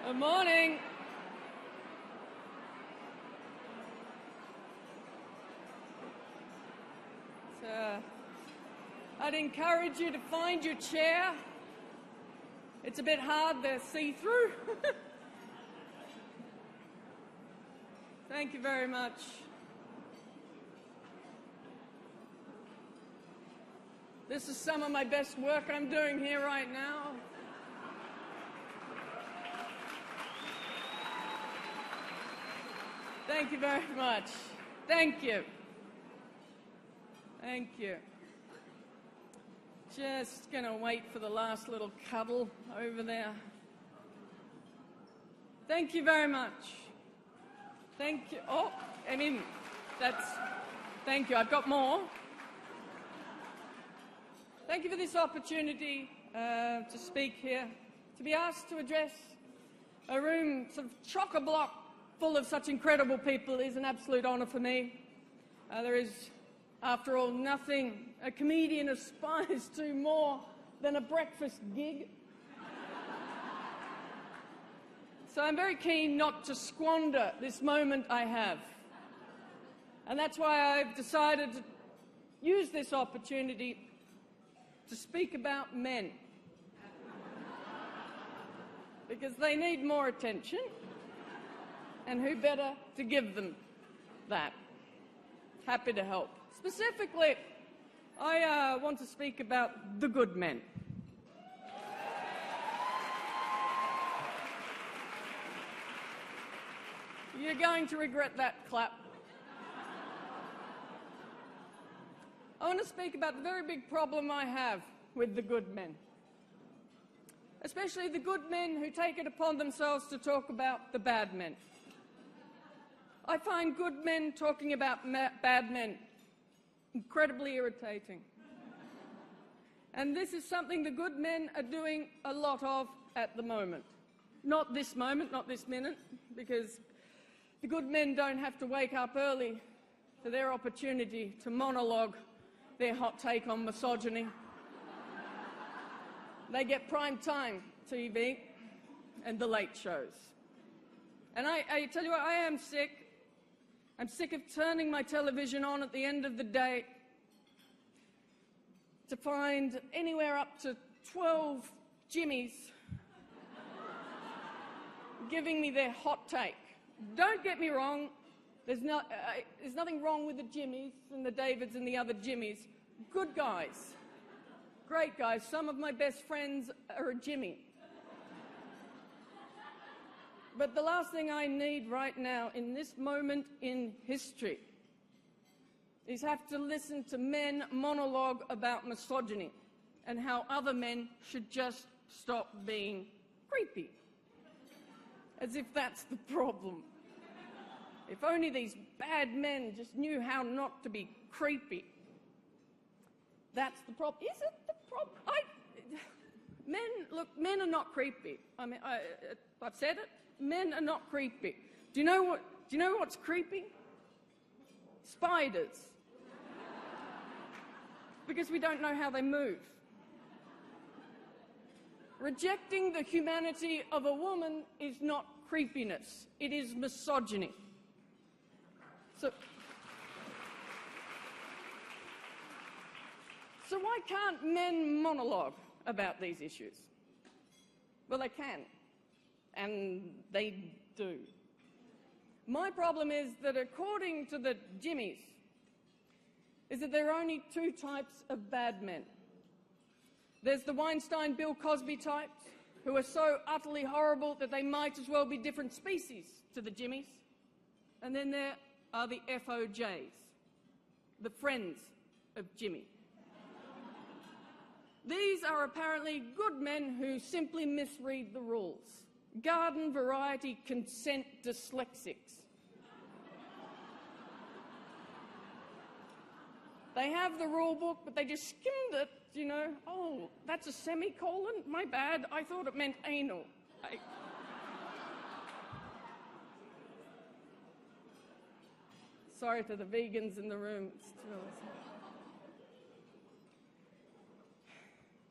Good morning. I'd encourage you to find your chair. It's a bit hard to see through. Thank you very much. This is some of my best work I'm doing here right now. Thank you very much. Thank you. Thank you. Just going to wait for the last little cuddle over there. Thank you very much. Thank you. Oh, thank you. I've got more. Thank you for this opportunity to speak here, to be asked to address a room sort of chock-a-block full of such incredible people is an absolute honour for me. There is, after all, nothing a comedian aspires to more than a breakfast gig. So I'm very keen not to squander this moment I have. And that's why I've decided to use this opportunity to speak about men. Because they need more attention. And who better to give them that? Happy to help. Specifically, I want to speak about the good men. You're going to regret that clap. I want to speak about the very big problem I have with the good men. Especially the good men who take it upon themselves to talk about the bad men. I find good men talking about bad men incredibly irritating. And this is something the good men are doing a lot of at the moment. Not this moment, not this minute, because the good men don't have to wake up early for their opportunity to monologue their hot take on misogyny. They get prime time TV and the late shows. And I tell you what, I am sick. I'm sick of turning my television on at the end of the day to find anywhere up to 12 Jimmies giving me their hot take. Don't get me wrong, there's nothing wrong with the Jimmies and the Davids and the other Jimmies. Good guys, great guys. Some of my best friends are a Jimmy. But the last thing I need right now, in this moment in history, is have to listen to men monologue about misogyny and how other men should just stop being creepy. As if that's the problem. If only these bad men just knew how not to be creepy. That's the problem. Is it the problem? Men are not creepy. I mean, I've said it. Men are not creepy. Do you know what's creepy? Spiders. Because we don't know how they move. Rejecting the humanity of a woman is not creepiness. It is misogyny. So why can't men monologue about these issues? Well, they can. And they do. My problem is that according to the Jimmies, is that there are only two types of bad men. There's the Weinstein, Bill Cosby types, who are so utterly horrible that they might as well be different species to the Jimmies. And then there are the FOJs, the friends of Jimmy. These are apparently good men who simply misread the rules. Garden variety consent dyslexics. They have the rule book, but they just skimmed it, you know. Oh, that's a semicolon? My bad. I thought it meant anal. Sorry to the vegans in the room.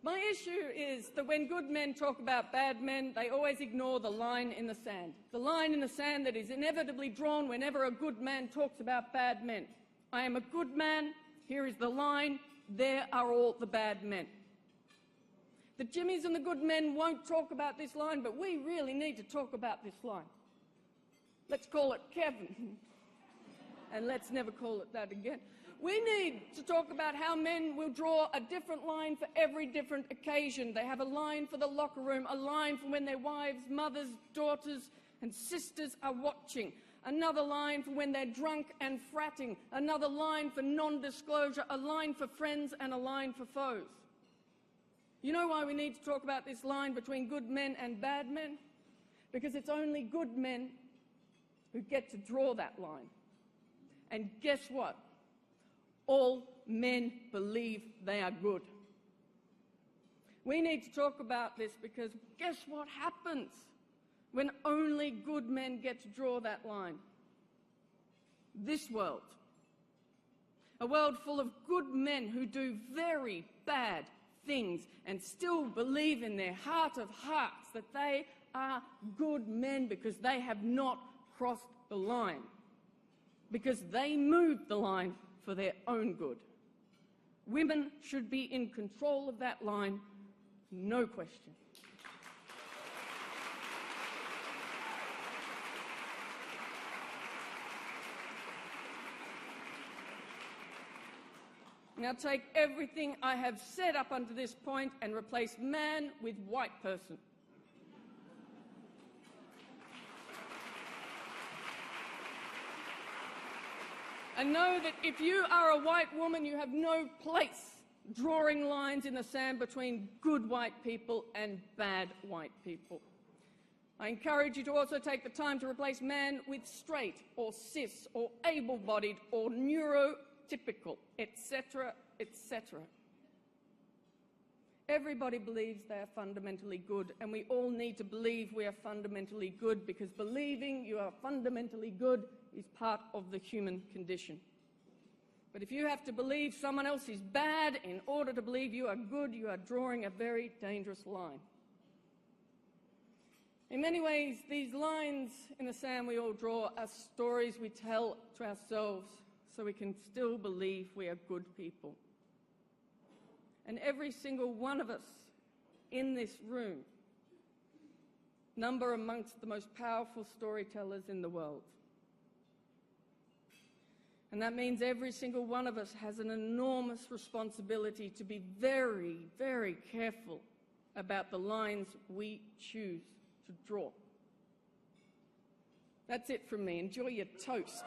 My issue is that when good men talk about bad men, they always ignore the line in the sand. The line in the sand that is inevitably drawn whenever a good man talks about bad men. I am a good man, here is the line, there are all the bad men. The Jimmies and the good men won't talk about this line, but we really need to talk about this line. Let's call it Kevin. And let's never call it that again. We need to talk about how men will draw a different line for every different occasion. They have a line for the locker room, a line for when their wives, mothers, daughters and sisters are watching, another line for when they're drunk and fratting, another line for non-disclosure, a line for friends and a line for foes. You know why we need to talk about this line between good men and bad men? Because it's only good men who get to draw that line. And guess what? All men believe they are good. We need to talk about this because guess what happens when only good men get to draw that line? This world. A world full of good men who do very bad things and still believe in their heart of hearts that they are good men because they have not crossed the line, because they moved the line for their own good. Women should be in control of that line, no question. Now take everything I have said up until this point and replace man with white person. And know that if you are a white woman, you have no place drawing lines in the sand between good white people and bad white people. I encourage you to also take the time to replace man with straight or cis or able-bodied or neurotypical, etc., etc. Everybody believes they are fundamentally good, and we all need to believe we are fundamentally good, because believing you are fundamentally good is part of the human condition. But if you have to believe someone else is bad in order to believe you are good, you are drawing a very dangerous line. In many ways, these lines in the sand we all draw are stories we tell to ourselves so we can still believe we are good people. And every single one of us in this room number amongst the most powerful storytellers in the world. And that means every single one of us has an enormous responsibility to be very, very careful about the lines we choose to draw. That's it from me. Enjoy your toast.